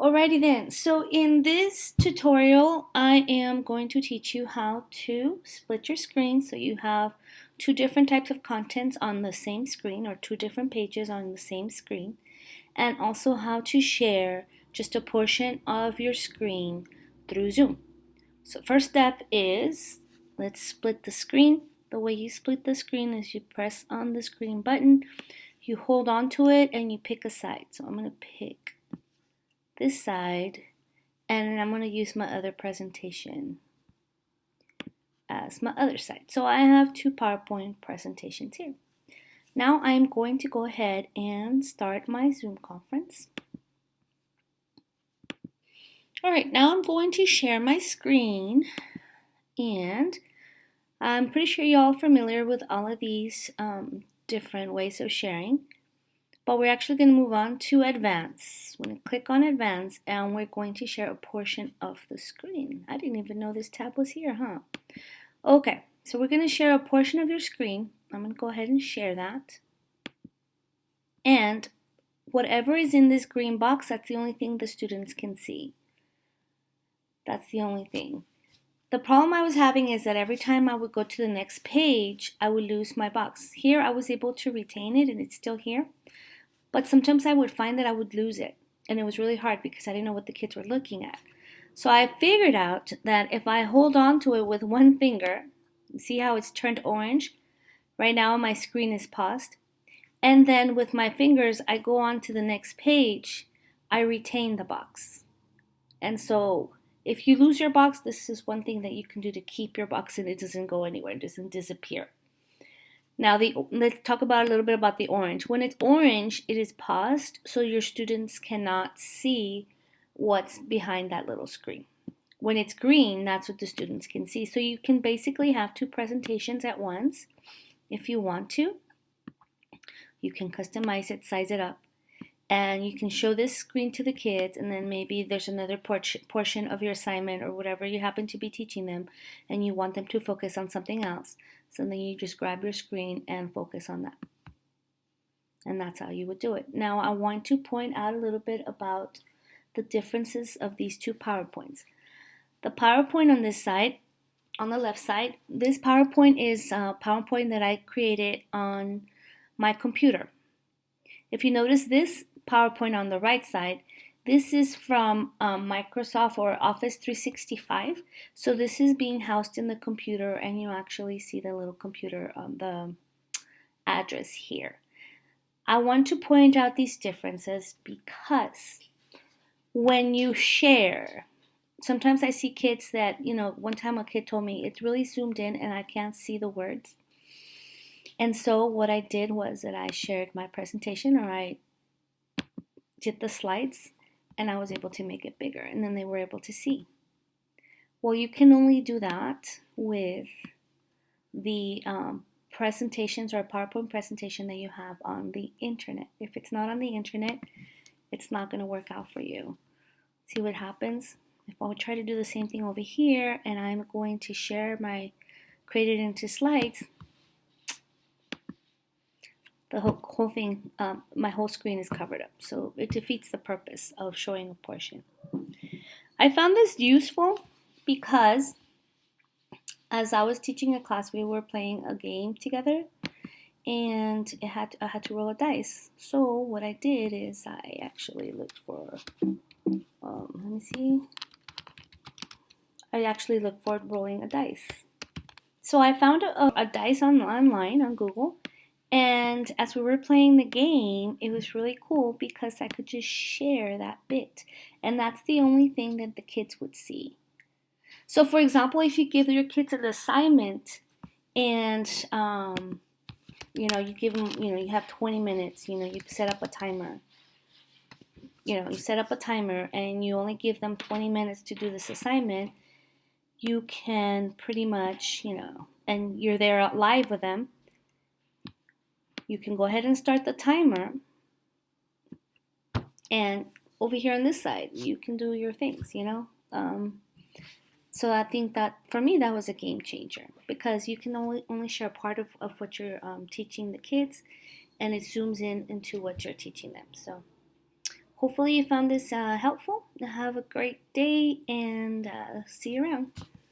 Alrighty then, so in this tutorial, I am going to teach you how to split your screen so you have two different types of contents on the same screen or two different pages on the same screen, and also how to share just a portion of your screen through Zoom. So first step is, let's split the screen. The way you split the screen is you press on the screen button, you hold on to it, and you pick a side. So I'm going to pick this side, and I'm going to use my other presentation as my other side. So I have two PowerPoint presentations here. Now I'm going to go ahead and start my Zoom conference. All right, now I'm going to share my screen, and I'm pretty sure you're all familiar with all of these different ways of sharing. But we're actually going to move on to advance. I'm going to click on advance and we're going to share a portion of the screen. I didn't even know this tab was here, huh? Okay, so we're going to share a portion of your screen. I'm going to go ahead and share that. And whatever is in this green box, that's the only thing the students can see. That's the only thing. The problem I was having is that every time I would go to the next page, I would lose my box. Here I was able to retain it and it's still here. But sometimes I would find that I would lose it. And it was really hard because I didn't know what the kids were looking at. So I figured out that if I hold on to it with one finger, see how it's turned orange? Right now my screen is paused. And then with my fingers, I go on to the next page, I retain the box. And so if you lose your box, this is one thing that you can do to keep your box and it doesn't go anywhere, it doesn't disappear. Now, let's talk about a little bit about the orange. When it's orange, it is paused, so your students cannot see what's behind that little screen. When it's green, that's what the students can see. So you can basically have two presentations at once if you want to. You can customize it, size it up, and you can show this screen to the kids, and then maybe there's another portion of your assignment or whatever you happen to be teaching them, and you want them to focus on something else. So then you just grab your screen and focus on that. And that's how you would do it. Now I want to point out a little bit about the differences of these two PowerPoints. The PowerPoint on this side, on the left side, this PowerPoint is a PowerPoint that I created on my computer. If you notice this PowerPoint on the right side, this is from Microsoft or Office 365. So this is being housed in the computer and you actually see the little computer, the address here. I want to point out these differences because when you share, sometimes I see kids that, one time a kid told me it's really zoomed in and I can't see the words. And so what I did was that I shared my presentation, or I did the slides, and I was able to make it bigger, and then they were able to see. Well, you can only do that with the presentations or PowerPoint presentation that you have on the internet. If it's not on the internet, it's not going to work out for you. See what happens? If I would try to do the same thing over here, and I'm going to share my created into slides, the whole thing, my whole screen is covered up. So it defeats the purpose of showing a portion. I found this useful because as I was teaching a class, we were playing a game together and I had to roll a dice. So what I did is I actually looked for, let me see. I actually looked for rolling a dice. So I found a dice online on Google. And as we were playing the game, it was really cool because I could just share that bit. And that's the only thing that the kids would see. So for example, if you give your kids an assignment and, you give them, you have 20 minutes, you set up a timer. You set up a timer and you only give them 20 minutes to do this assignment, you can pretty much, and you're there live with them, you can go ahead and start the timer, and over here on this side you can do your things. So I think that for me that was a game changer because you can only share part of what you're teaching the kids, and it zooms in into what you're teaching them. So Hopefully you found this helpful. Have a great day and see you around.